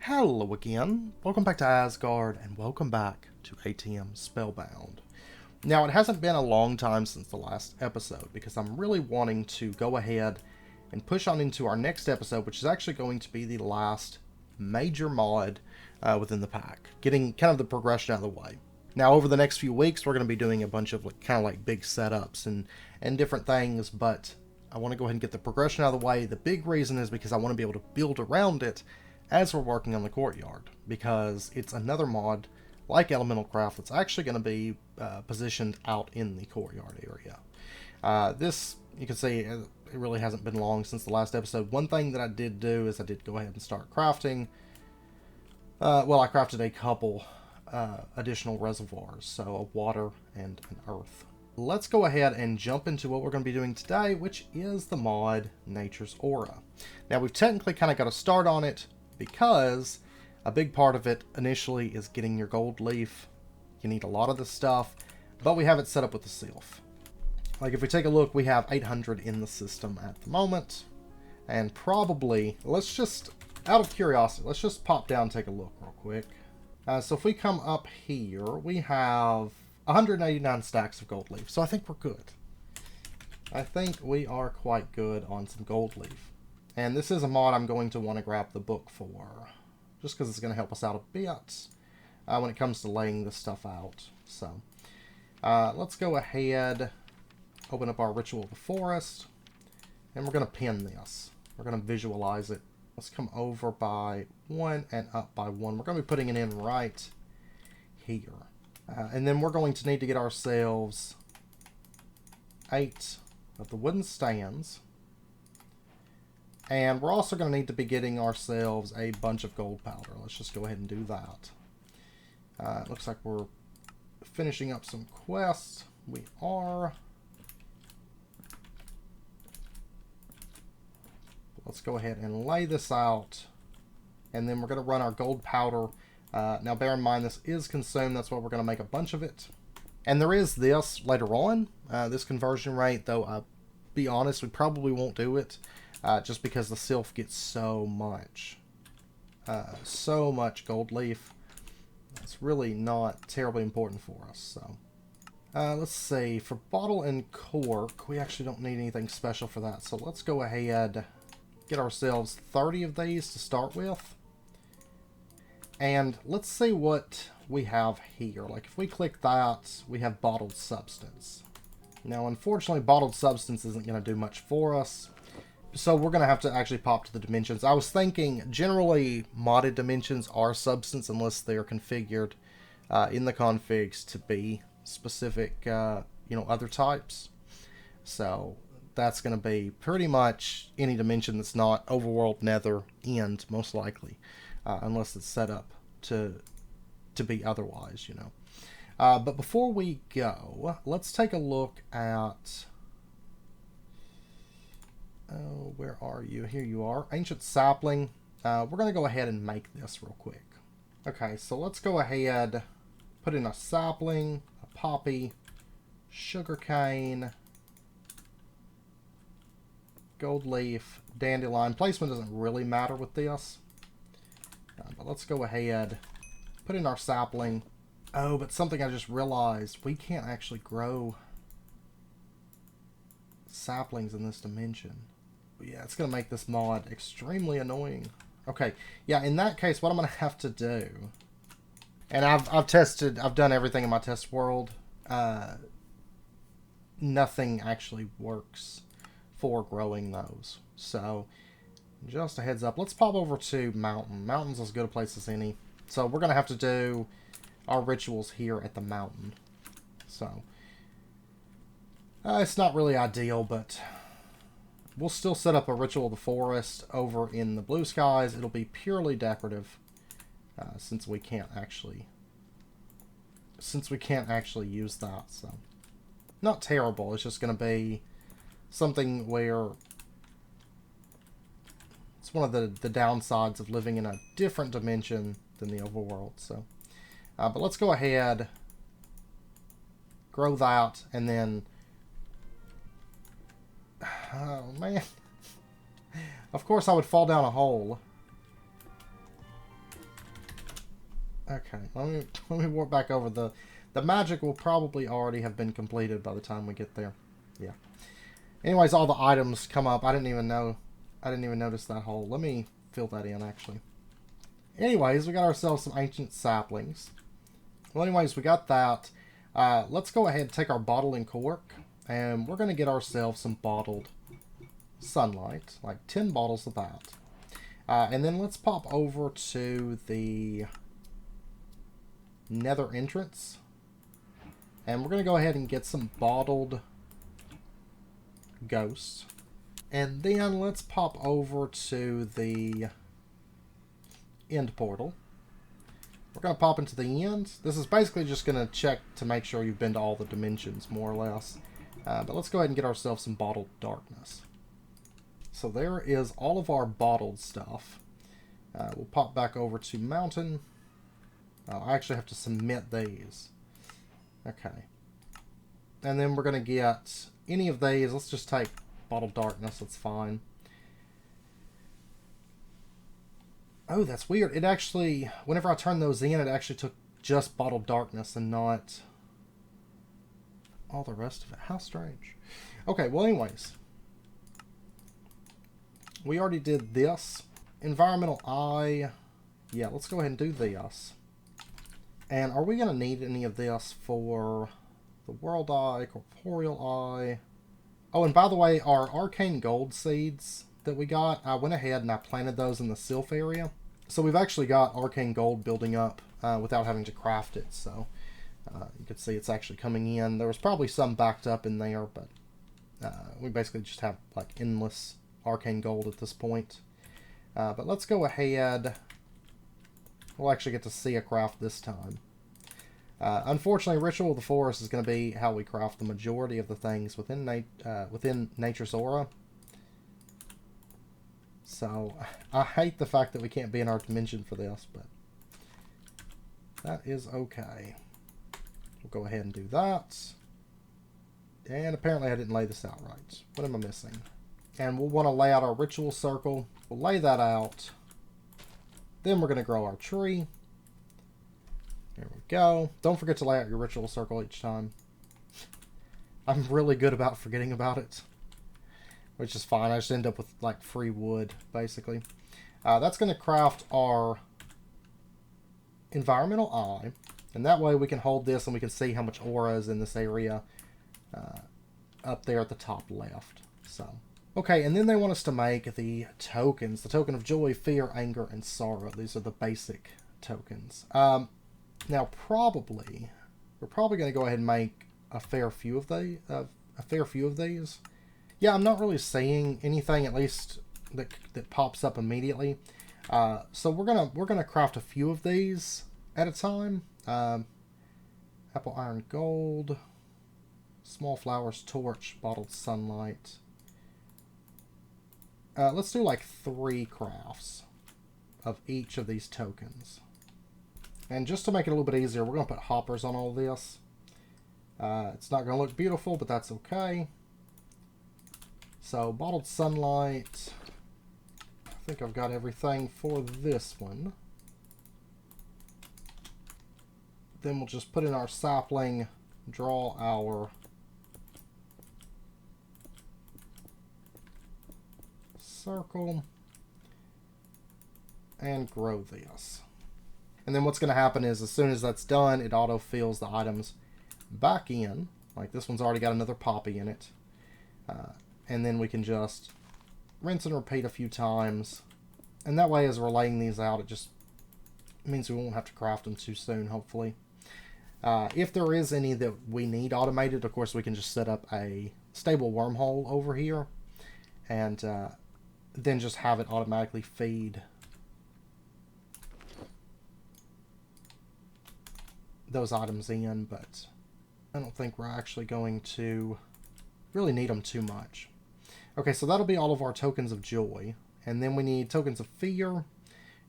Hello again, welcome back to Asgard, and welcome back to ATM Spellbound. Now, it hasn't been a long time since the last episode, because I'm really wanting to go ahead and push on into our next episode, which is actually going to be the last major mod within the pack, getting kind of the progression out of the way. Now, over the next few weeks, we're going to be doing a bunch of kind of like big setups and different things, but I want to go ahead and get the progression out of the way. The big reason is because I want to be able to build around it as we're working on the courtyard, because it's another mod like Elemental Craft that's actually going to be positioned out in the courtyard area. This, you can see, it really hasn't been long since the last episode. One thing that I did do is I did go ahead and start crafting. I crafted a couple additional reservoirs, so of water and an earth. Let's go ahead and jump into what we're going to be doing today, which is the mod Nature's Aura. Now, we've technically kind of got a start on it, because a big part of it initially is getting your gold leaf. You need a lot of this stuff, but we have it set up with the sylph. Like, if we take a look, we have 800 in the system at the moment, and probably, let's just, out of curiosity, let's just pop down and take a look real quick. So if we come up here, we have 189 stacks of gold leaf, so I think we're good. I think we are quite good on some gold leaf. And this is a mod I'm going to want to grab the book for, just because it's going to help us out a bit when it comes to laying this stuff out. So, let's go ahead, open up our Ritual of the Forest, and we're going to pin this. We're going to visualize it. Let's come over by 1 and up by 1. We're going to be putting it in right here. And then we're going to need to get ourselves 8 of the wooden stands. And we're also going to need to be getting ourselves a bunch of gold powder. Let's just go ahead and do that. It looks like we're finishing up some quests. We are. Let's go ahead and lay this out. And then we're going to run our gold powder. Now, bear in mind, this is consumed. That's why we're going to make a bunch of it. And there is this later on, this conversion rate, though I'll be honest, we probably won't do it. Just because the sylph gets so much gold leaf. It's really not terribly important for us. So let's see, for bottle and cork, we actually don't need anything special for that. So let's go ahead, get ourselves 30 of these to start with. And let's see what we have here. Like, if we click that, we have bottled substance. Now, unfortunately, bottled substance isn't going to do much for us. So we're going to have to actually pop to the dimensions. I was thinking, generally, modded dimensions are substance unless they are configured in the configs to be specific, other types. So that's going to be pretty much any dimension that's not overworld, nether, end, most likely, unless it's set up to be otherwise, But before we go, let's take a look at... Oh, where are you? Here you are. Ancient sapling. We're going to go ahead and make this real quick. Okay, so let's go ahead, put in a sapling, a poppy, sugarcane, gold leaf, dandelion. Placement doesn't really matter with this. But let's go ahead, put in our sapling. Oh, but something I just realized, we can't actually grow saplings in this dimension. Yeah, it's going to make this mod extremely annoying. Okay, yeah, in that case, what I'm going to have to do, and I've done everything in my test world, nothing actually works for growing those. So, just a heads up, let's pop over to Mountain. Mountain's as good a place as any. So, we're going to have to do our rituals here at the mountain. So, it's not really ideal, but we'll still set up a Ritual of the Forest over in the blue skies. It'll be purely decorative, since we can't actually use that. So, not terrible. It's just going to be something where it's one of the downsides of living in a different dimension than the overworld. So, but let's go ahead, grow that, and then. Oh, man. Of course I would fall down a hole. Okay, let me warp back over. The magic will probably already have been completed by the time we get there. Yeah. Anyways, all the items come up. I didn't even notice that hole. Let me fill that in, actually. Anyways, we got ourselves some ancient saplings. Well, anyways, we got that. Let's go ahead and take our bottle and cork, and we're going to get ourselves some bottled sunlight, like 10 bottles of that. And then let's pop over to the nether entrance, and we're going to go ahead and get some bottled ghosts. And then let's pop over to the end portal. We're going to pop into the end. This is basically just going to check to make sure you've been to all the dimensions, more or less. But let's go ahead and get ourselves some bottled darkness. So there is all of our bottled stuff. We'll pop back over to mountain. I actually have to submit these. Okay. And then we're going to get any of these. Let's just take bottled darkness. That's fine. Oh, that's weird. It actually, whenever I turned those in, it actually took just bottled darkness and not all the rest of it. How strange. Okay, well, anyways. We already did this. Environmental eye. Yeah, let's go ahead and do this. And are we going to need any of this for the world eye, corporeal eye? Oh, and by the way, our arcane gold seeds that we got, I went ahead and I planted those in the sylph area. So we've actually got arcane gold building up without having to craft it. So you can see it's actually coming in. There was probably some backed up in there, but we basically just have like endless arcane gold at this point. But let's go ahead. We'll actually get to see a craft this time. Unfortunately, Ritual of the Forest is going to be how we craft the majority of the things within Nature's Aura. So, I hate the fact that we can't be in our dimension for this, but that is okay. We'll go ahead and do that. And apparently I didn't lay this out right. What am I missing? And we'll want to lay out our ritual circle. We'll lay that out. Then we're going to grow our tree. There we go. Don't forget to lay out your ritual circle each time. I'm really good about forgetting about it, which is fine. I just end up with like free wood, basically. That's going to craft our environmental eye, and that way we can hold this and we can see how much aura is in this area up there at the top left. So, okay, and then they want us to make the tokens. The token of joy, fear, anger, and sorrow. These are the basic tokens. Now, we're probably going to go ahead and make a fair few of these. Yeah, I'm not really seeing anything, at least that pops up immediately. So we're gonna craft a few of these at a time. Apple, iron, gold, small flowers, torch, bottled sunlight. Let's do like 3 crafts of each of these tokens. And just to make it a little bit easier, we're going to put hoppers on all this. It's not going to look beautiful, but that's okay. So, bottled sunlight. I think I've got everything for this one. Then we'll just put in our sapling, draw our circle, and grow this. And then what's going to happen is as soon as that's done, it auto-fills the items back in. Like this one's already got another poppy in it. And then we can just rinse and repeat a few times. And that way, as we're laying these out, it just means we won't have to craft them too soon, hopefully. If there is any that we need automated, of course, we can just set up a stable wormhole over here. And then just have it automatically feed those items in, but I don't think we're actually going to really need them too much. Okay, so that'll be all of our tokens of joy, and then we need tokens of fear,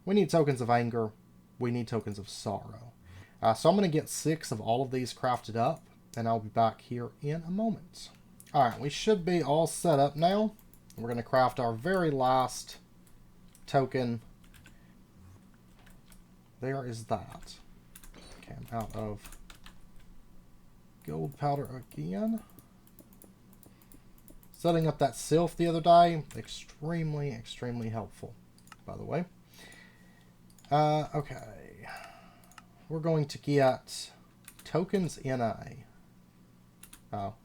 we need tokens of anger, we need tokens of sorrow. So I'm going to get 6 of all of these crafted up, and I'll be back here in a moment. Alright, we should be all set up now. We're going to craft our very last token. There is that. Okay, I'm out of gold powder again. Setting up that sylph the other day, extremely, extremely helpful, by the way. Okay. We're going to get tokens NA.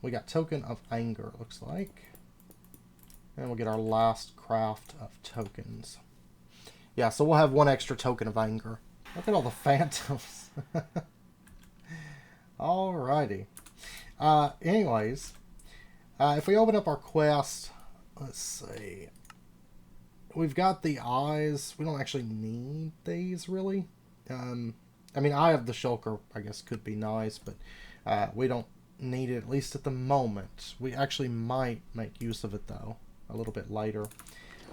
We got token of anger, it looks like. And we'll get our last craft of tokens. Yeah, so we'll have one extra token of anger. Look at all the phantoms. Alrighty. Anyways, if we open up our quest, let's see. We've got the eyes. We don't actually need these, really. I mean, Eye of the Shulker, I guess, could be nice, but we don't need it, at least at the moment. We actually might make use of it, though, a little bit later.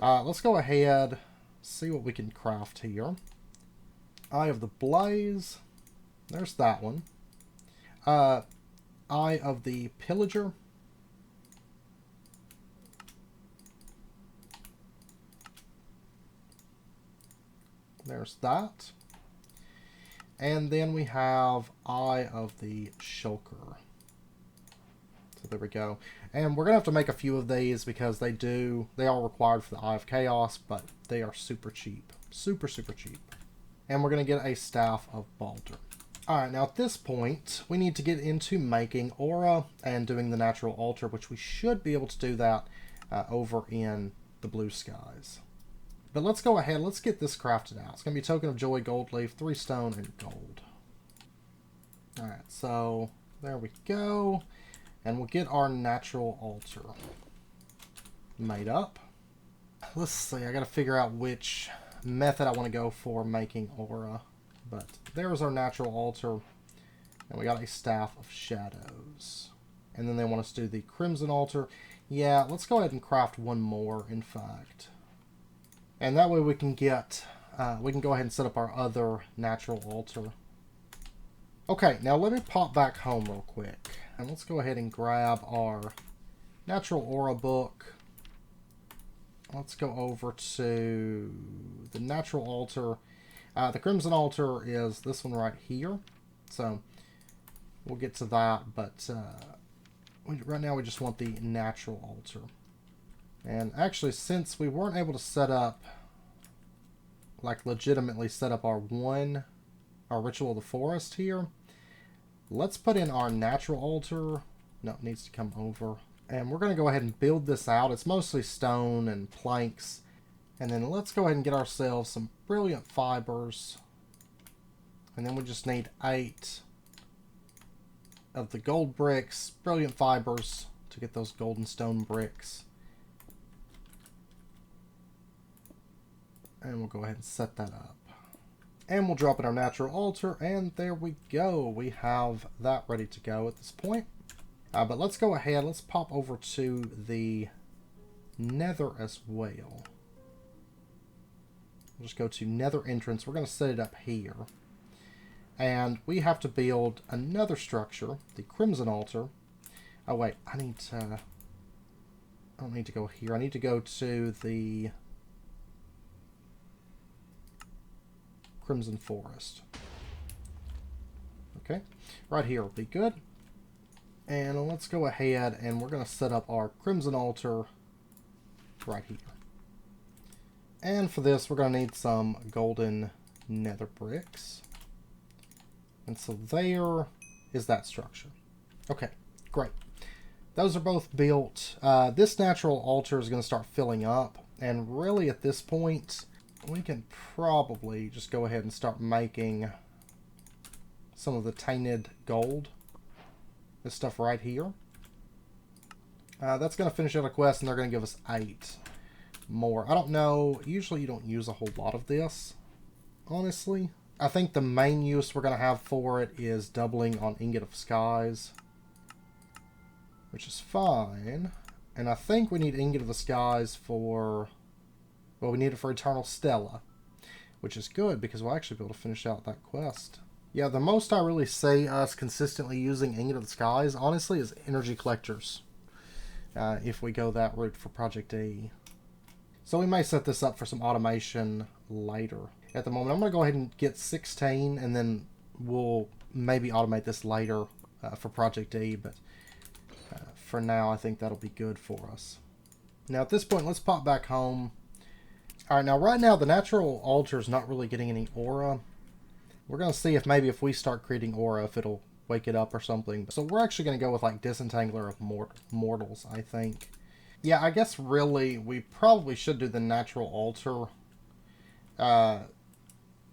Let's go ahead, see what we can craft here. Eye of the Blaze. There's that one. Eye of the Pillager. There's that. And then we have Eye of the Shulker. So there we go. And we're going to have to make a few of these because they are required for the Eye of Chaos, but they are super cheap. Super, super cheap. And we're going to get a Staff of Balder. Alright, now at this point, we need to get into making Aura and doing the Natural Altar, which we should be able to do that over in the Blue Skies. But let's go ahead, let's get this crafted out. It's going to be Token of Joy, Gold Leaf, 3 stone, and gold. Alright, so there we go. And we'll get our Natural Altar made up. Let's see, I got to figure out which method I want to go for making Aura. But there's our Natural Altar. And we got a Staff of Shadows. And then they want us to do the Crimson Altar. Yeah, let's go ahead and craft one more, in fact. And that way we can get, we can go ahead and set up our other Natural Altar. Okay, now let me pop back home real quick. And let's go ahead and grab our Natural Aura book. Let's go over to the Natural Altar. The Crimson Altar is this one right here. So we'll get to that, but right now we just want the Natural Altar. And actually, since we weren't able to set up, like legitimately set up our Ritual of the Forest here, let's put in our Natural Altar. No, it needs to come over. And we're going to go ahead and build this out. It's mostly stone and planks. And then let's go ahead and get ourselves some Brilliant Fibers. And then we just need 8 of the gold bricks, Brilliant Fibers, to get those golden stone bricks. And we'll go ahead and set that up. And we'll drop in our Natural Altar, and there we go. We have that ready to go at this point. But let's go ahead, let's pop over to the Nether as well. We'll just go to Nether Entrance. We're going to set it up here. And we have to build another structure, the Crimson Altar. Oh wait, I don't need to go here. I need to go to the Crimson Forest. Okay, right here will be good. And let's go ahead and we're going to set up our Crimson Altar right here. And for this, we're going to need some golden nether bricks. And so there is that structure. Okay, great. Those are both built. This Natural Altar is going to start filling up. And really at this point, we can probably just go ahead and start making some of the tainted gold. This stuff right here. That's going to finish out a quest, and they're going to give us 8 more. I don't know. Usually you don't use a whole lot of this, honestly. I think the main use we're going to have for it is doubling on Ingot of Skies, which is fine. And I think we need Ingot of the Skies for... Well, we need it for Eternal Stella, which is good because we'll actually be able to finish out that quest. Yeah, the most I really see us consistently using Ingot of the Skies, honestly, is energy collectors. If we go that route for Project E. So we may set this up for some automation later. At the moment, I'm going to go ahead and get 16, and then we'll maybe automate this later for Project E, but for now I think that'll be good for us. Now at this point, let's pop back home. Alright, now right now the natural altar is not really getting any aura. We're going to see if maybe if we start creating aura, if it'll wake it up or something. So we're actually going to go with like Disentangler of Mortals, I think. Yeah, I guess really we probably should do the natural altar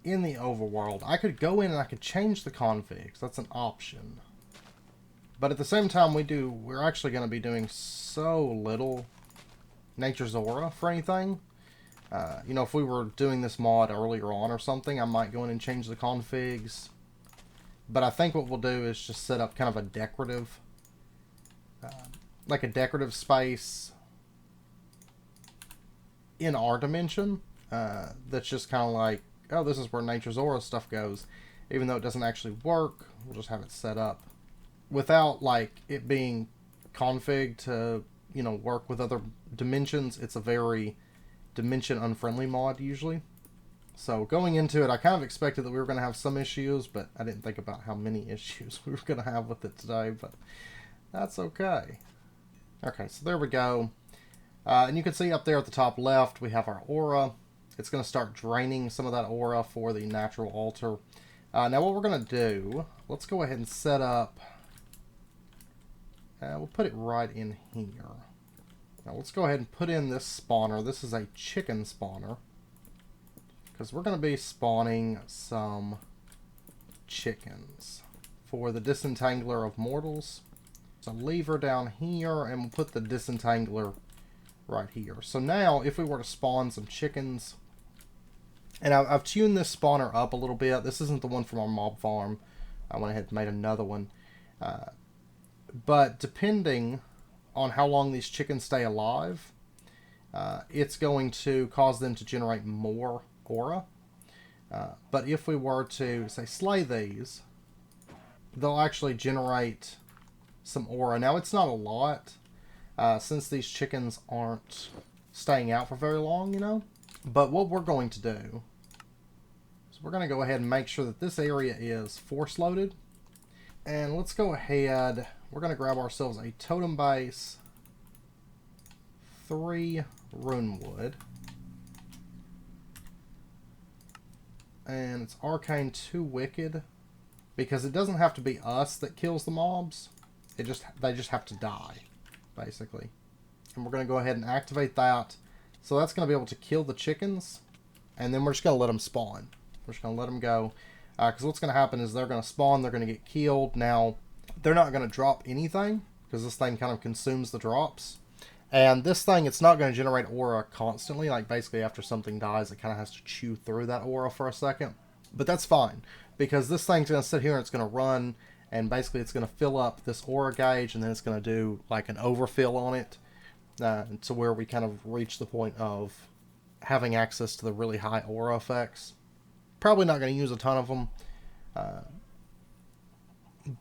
in the overworld. I could go in and I could change the configs. That's an option. But at the same time, we're actually going to be doing so little Nature's Aura for anything. You know, if we were doing this mod earlier on or something, I might go in and change the configs. But I think what we'll do is just set up kind of a decorative, like a decorative space in our dimension. That's just kind of like, oh, this is where Nature's Aura stuff goes. Even though it doesn't actually work, we'll just have it set up. Without, like, it being config to, you know, work with other dimensions, it's a very dimension unfriendly mod usually. So going into it, I kind of expected that we were going to have some issues, but I didn't think about how many issues we were going to have with it today, but that's okay. Okay, so there we go. And you can see up there at the top left, we have our aura. It's going to start draining some of that aura for the natural altar. Now what we're going to do, let's go ahead and set up, we'll put it right in here. Now let's go ahead and put in this spawner. This is a chicken spawner, because we're going to be spawning some chickens for the Disentangler of Mortals. So lever down here, and we'll put the Disentangler right here. So now, if we were to spawn some chickens, and I've tuned this spawner up a little bit. This isn't the one from our mob farm. I went ahead and made another one. But depending on how long these chickens stay alive, it's going to cause them to generate more aura. But if we were to, say, slay these, they'll actually generate some aura. Now, it's not a lot, since these chickens aren't staying out for very long, you know. But what we're going to do is we're going to go ahead and make sure that this area is force loaded. And let's go ahead, we're going to grab ourselves a totem base, 3 rune wood, and it's arcane 2 wicked, because it doesn't have to be us that kills the mobs. They just have to die, basically. And we're going to go ahead and activate that. So that's going to be able to kill the chickens, and then we're just going to let them spawn. We're just going to let them go, because what's going to happen is they're going to spawn, they're going to get killed. Now, they're not going to drop anything, because this thing kind of consumes the drops. And this thing, it's not going to generate aura constantly. Like, basically, after something dies, it kind of has to chew through that aura for a second. But that's fine, because this thing's going to sit here and it's going to run, and basically it's going to fill up this aura gauge, and then it's going to do, like, an overfill on it. To where we kind of reach the point of having access to the really high aura effects. Probably not going to use a ton of them,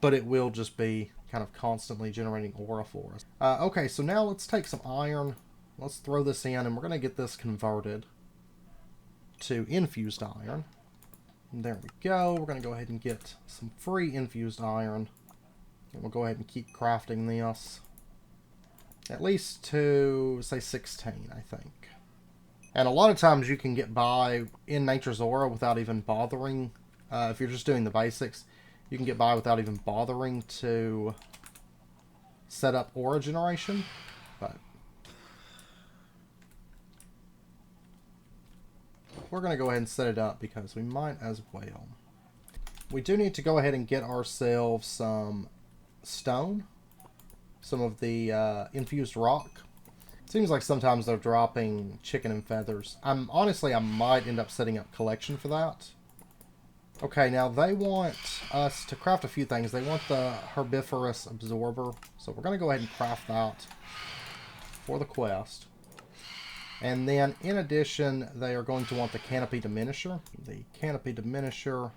but it will just be kind of constantly generating aura for us. Okay, so now let's take some iron, let's throw this in, and we're going to get this converted to infused iron. And there we go. We're going to go ahead and get some free infused iron, and we'll go ahead and keep crafting this. At least to, say, 16, I think. And a lot of times you can get by in Nature's Aura without even bothering. If you're just doing the basics, you can get by without even bothering to set up aura generation. But we're going to go ahead and set it up because we might as well. We do need to go ahead and get ourselves some stone. Some of the infused rock. Seems like sometimes they're dropping chicken and feathers. Honestly, I might end up setting up collection for that. Okay, now they want us to craft a few things. They want the herbivorous absorber. So we're going to go ahead and craft that for the quest. And then, in addition, they are going to want the canopy diminisher. The canopy diminisher.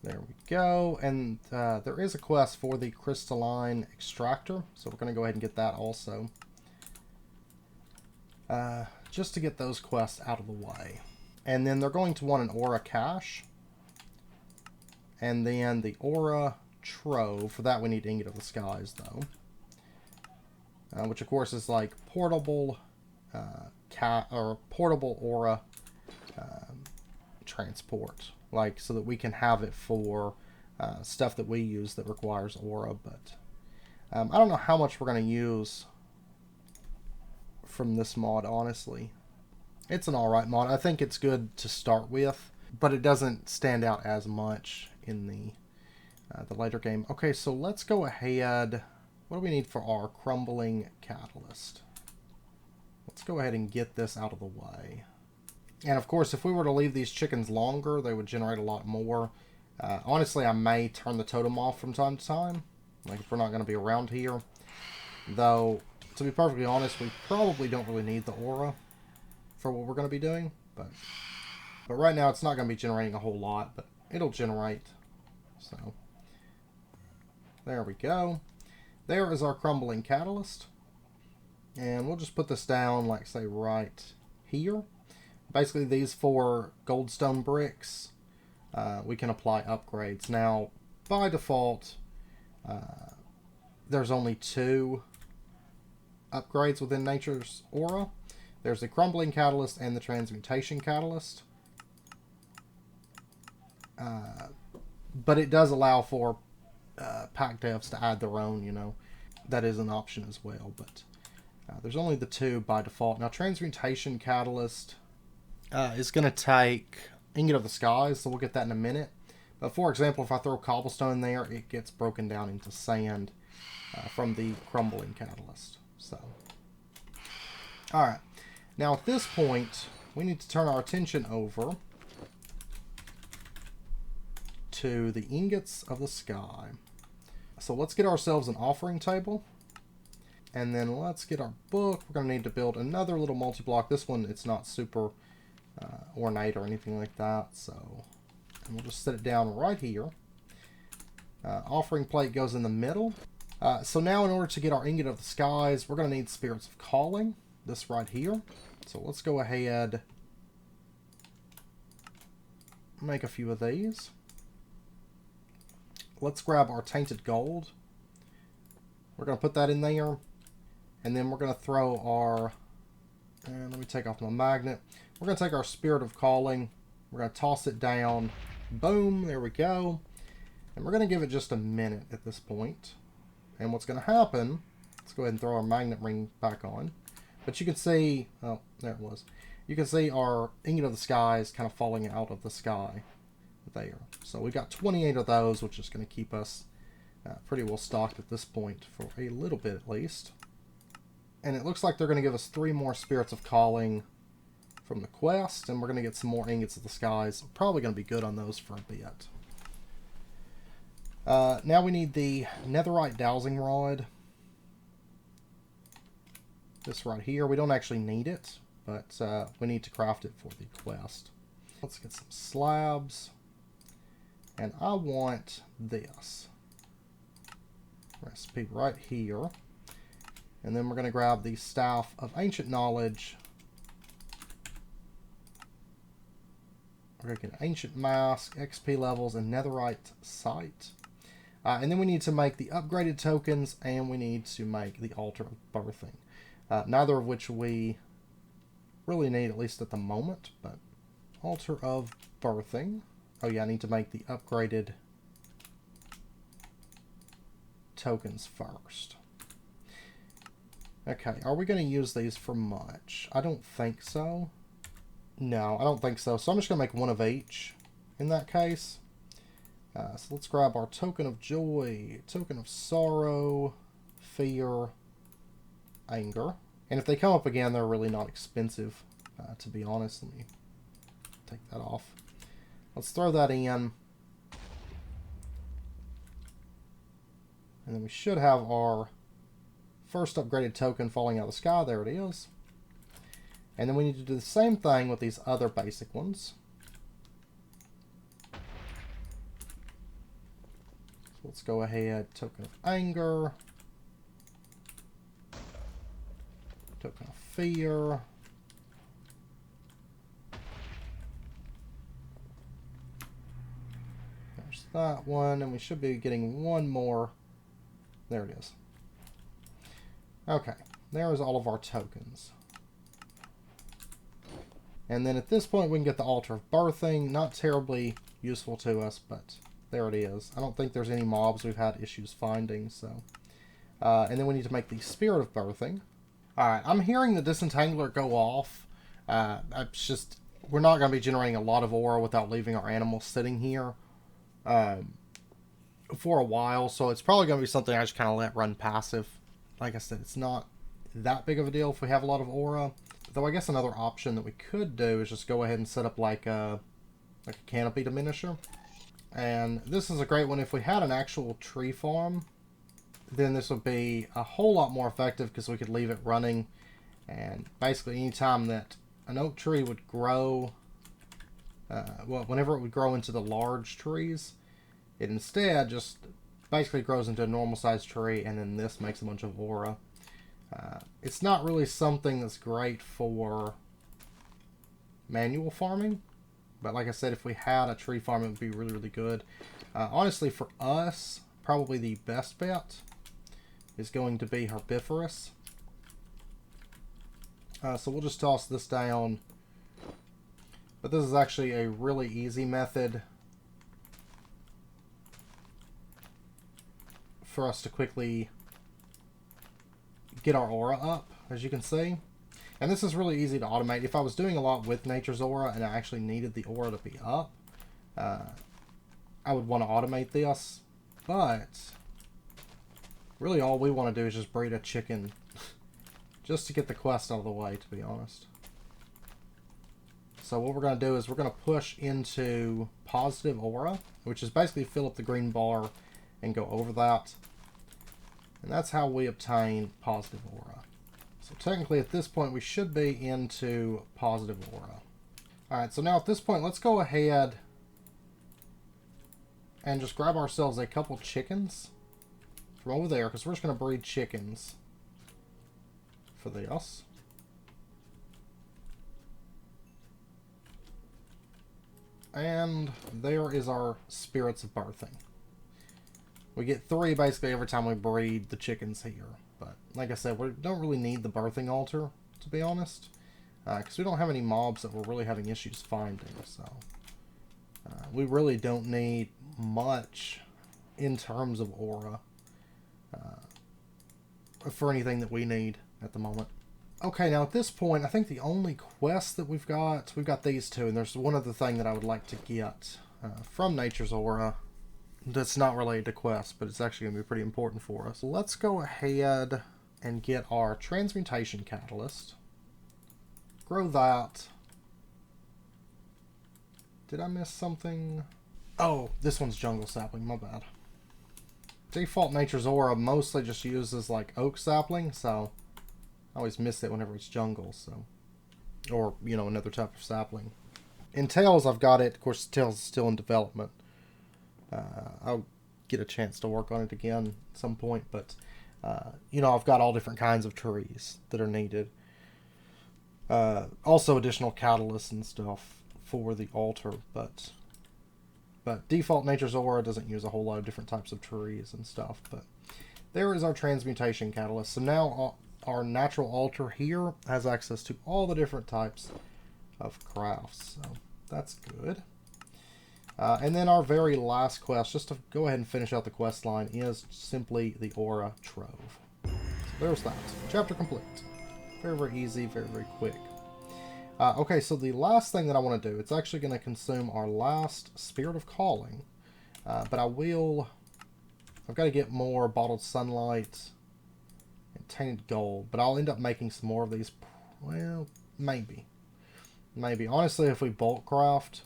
There we go. And there is a quest for the crystalline extractor. So we're going to go ahead and get that also. Just to get those quests out of the way. And then they're going to want an aura cache. And then the Aura Trove. For that we need Ingot of the Skies, though. Which, of course, is like portable portable Aura transport. Like, so that we can have it for stuff that we use that requires Aura. But I don't know how much we're going to use from this mod, honestly. It's an alright mod. I think it's good to start with, but it doesn't stand out as much in the later game. Okay, so let's go ahead. What do we need for our crumbling catalyst? Let's go ahead and get this out of the way. And of course, if we were to leave these chickens longer, they would generate a lot more. Honestly, I may turn the totem off from time to time, like if we're not going to be around here. Though, to be perfectly honest, we probably don't really need the aura for what we're going to be doing. But right now, it's not going to be generating a whole lot, but it'll generate. So, there we go. There is our crumbling catalyst. And we'll just put this down, like, say, right here. Basically, these 4 goldstone bricks, we can apply upgrades. Now, by default, there's only 2 upgrades within Nature's Aura. There's the Crumbling Catalyst and the Transmutation Catalyst. But it does allow for pack devs to add their own, you know. That is an option as well, but there's only the 2 by default. Now, Transmutation Catalyst is going to take Ingot of the Skies, so we'll get that in a minute. But for example, if I throw cobblestone there, it gets broken down into sand from the Crumbling Catalyst. So, alright. Now, at this point, we need to turn our attention over to the Ingots of the Sky. So let's get ourselves an offering table. And then let's get our book. We're going to need to build another little multi-block. This one, it's not super ornate or anything like that. So, and we'll just set it down right here. Offering plate goes in the middle. So now in order to get our Ingot of the Skies, we're going to need Spirits of Calling. This right here. So let's go ahead, make a few of these. Let's grab our Tainted Gold. We're going to put that in there. And then we're going to throw our, and let me take off my magnet. We're going to take our Spirit of Calling. We're going to toss it down. Boom, there we go. And we're going to give it just a minute at this point. And what's going to happen, let's go ahead and throw our magnet ring back on. But you can see, oh, there it was. You can see our Ingot of the Skies kind of falling out of the sky there. So we got 28 of those, which is going to keep us pretty well stocked at this point for a little bit at least. And it looks like they're going to give us 3 more Spirits of Calling from the quest, and we're going to get some more Ingots of the Skies. Probably going to be good on those for a bit. Now we need the Netherite Dowsing Rod. This right here. We don't actually need it, but we need to craft it for the quest. Let's get some slabs. And I want this recipe right here. And then we're going to grab the Staff of Ancient Knowledge. We're going to get an Ancient Mask, XP levels, and Netherite Sight. And then we need to make the upgraded tokens, and we need to make the Altar of Birthing. Neither of which we really need, at least at the moment, but Altar of Birthing. Oh yeah, I need to make the upgraded tokens first. Okay, are we going to use these for much? I don't think so. No, I don't think so. So I'm just going to make one of each in that case. So let's grab our Token of Joy, Token of Sorrow, Fear, Anger. And if they come up again, they're really not expensive, to be honest. Let me take that off. Let's throw that in. And then we should have our first upgraded token falling out of the sky. There it is. And then we need to do the same thing with these other basic ones. So let's go ahead. Token of Anger. Token of Fear. There's There's that one, and we should be getting one more. There it is. Okay, there's all of our tokens. And then at this point we can get the Altar of Birthing. Not terribly useful to us, but there it is. I don't think there's any mobs we've had issues finding, so. And then we need to make the Spirit of Birthing. Alright, I'm hearing the Disentangler go off. It's just, we're not going to be generating a lot of aura without leaving our animals sitting here for a while, so it's probably going to be something I just kind of let run passive. Like I said, it's not that big of a deal if we have a lot of aura. Though I guess another option that we could do is just go ahead and set up like a canopy diminisher. And this is a great one. If we had an actual tree farm, then this would be a whole lot more effective because we could leave it running. And basically anytime that an oak tree would grow, well, whenever it would grow into the large trees, it instead just basically grows into a normal sized tree, and then this makes a bunch of aura. It's not really something that's great for manual farming, but like I said, if we had a tree farm, it would be really, really good. Honestly, for us, probably the best bet is going to be herbivorous. So we'll just toss this down. But this is actually a really easy method for us to quickly get our aura up, as you can see. And this is really easy to automate. If I was doing a lot with Nature's Aura and I actually needed the aura to be up, I would want to automate this. But really all we want to do is just breed a chicken just to get the quest out of the way, to be honest. So what we're going to do is we're going to push into positive aura, which is basically fill up the green bar and go over that. And that's how we obtain positive aura. So technically at this point we should be into positive aura. Alright, so now at this point let's go ahead and just grab ourselves a couple chickens from over there, because we're just going to breed chickens for this. And there is our Spirits of Birthing. We get 3 basically every time we breed the chickens here. But like I said, we don't really need the birthing altar, to be honest. Because we don't have any mobs that we're really having issues finding. So we really don't need much in terms of aura for anything that we need at the moment. Okay, now at this point, I think the only quest that we've got these 2. And there's one other thing that I would like to get from Nature's Aura that's not related to quests, but it's actually going to be pretty important for us. Let's go ahead and get our Transmutation Catalyst. Grow that. Did I miss something? Oh, this one's Jungle Sapling, my bad. Default Nature's Aura mostly just uses like oak sapling, so I always miss it whenever it's jungle, so. Or, you know, another type of sapling. In Tails, I've got it. Of course, Tails is still in development. I'll get a chance to work on it again at some point, but you know, I've got all different kinds of trees that are needed. Also additional catalysts and stuff for the altar, but default Nature's Aura doesn't use a whole lot of different types of trees and stuff. But there is our Transmutation Catalyst. So now our natural altar here has access to all the different types of crafts, so that's good. And then our very last quest, just to go ahead and finish out the quest line, is simply the Aura Trove. So there's that. Chapter complete. Very, very easy, very, very quick. Okay, so the last thing that I want to do, it's actually going to consume our last Spirit of Calling. But I've got to get more Bottled Sunlight and Tainted Gold. But I'll end up making some more of these. Well, maybe. Maybe. Honestly, if we bulk craft,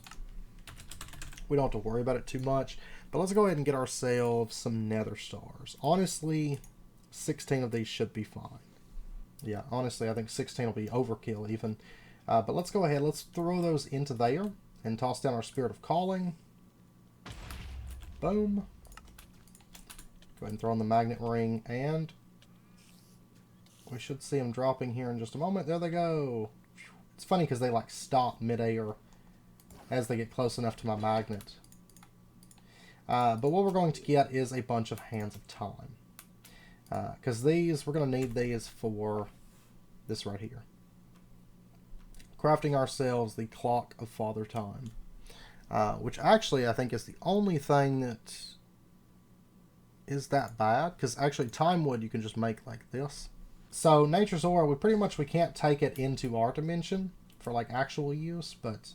we don't have to worry about it too much. But let's go ahead and get ourselves some Nether Stars. Honestly, 16 of these should be fine. Yeah, honestly, I think 16 will be overkill even. But let's go ahead. Let's throw those into there and toss down our Spirit of Calling. Boom. Go ahead and throw in the Magnet Ring, and we should see them dropping here in just a moment. There they go. It's funny because they like stop midair as they get close enough to my magnet. But what we're going to get is a bunch of Hands of Time. Because these, we're going to need these for this right here. Crafting ourselves the Clock of Father Time. Which actually I think is the only thing that is that bad. Because actually Time Wood you can just make like this. So Nature's Aura, we can't take it into our dimension for like actual use, but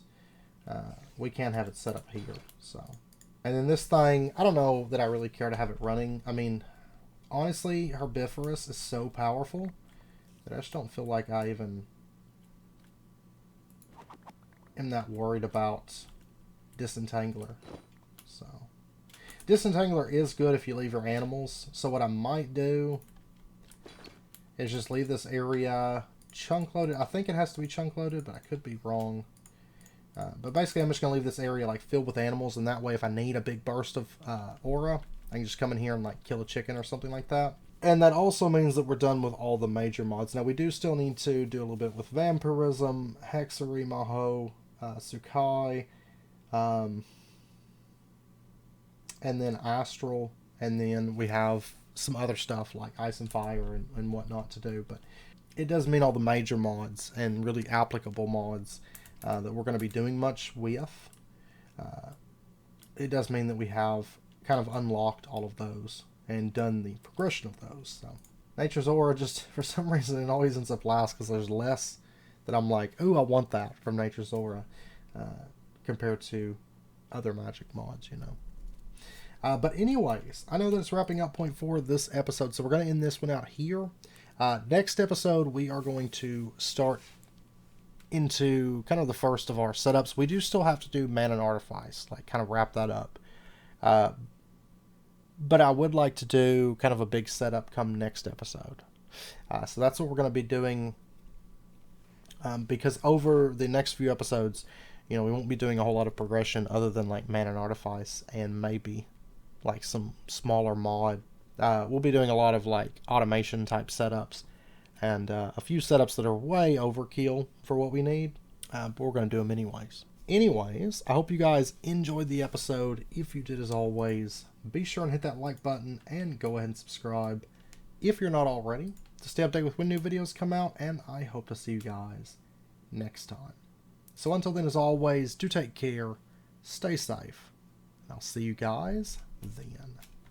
we can have it set up here. So, and then this thing, I don't know that I really care to have it running. I mean, honestly, Herbivorous is so powerful that I just don't feel like I even am that worried about Disentangler. So, Disentangler is good if you leave your animals. So what I might do is just leave this area chunk loaded. I think it has to be chunk loaded, but I could be wrong. But basically, I'm just going to leave this area like filled with animals, and that way if I need a big burst of aura, I can just come in here and like kill a chicken or something like that. And that also means that we're done with all the major mods. Now, we do still need to do a little bit with Vampirism, Hexery, Maho, Sukai, and then Astral, and then we have some other stuff like Ice and Fire and whatnot to do. But it does mean all the major mods and really applicable mods that we're going to be doing much with. It does mean that we have kind of unlocked all of those and done the progression of those. So Nature's Aura, just for some reason it always ends up last because there's less that I'm like, ooh, I want that from Nature's Aura compared to other magic mods, you know. But anyways, I know that it's wrapping up point 4 of this episode, so we're going to end this one out here. Next episode, we are going to start into kind of the first of our setups. We do still have to do Man and Artifice, like kind of wrap that up. But I would like to do kind of a big setup come next episode. So that's what we're going to be doing. Because over the next few episodes, you know, we won't be doing a whole lot of progression other than like Man and Artifice and maybe like some smaller mod. We'll be doing a lot of like automation type setups and a few setups that are way overkill for what we need, but we're going to do them anyways. I hope you guys enjoyed the episode. If you did, as always, be sure and hit that like button and go ahead and subscribe if you're not already to stay updated with when new videos come out, and I hope to see you guys next time. So until then, as always, do take care, stay safe, and I'll see you guys then.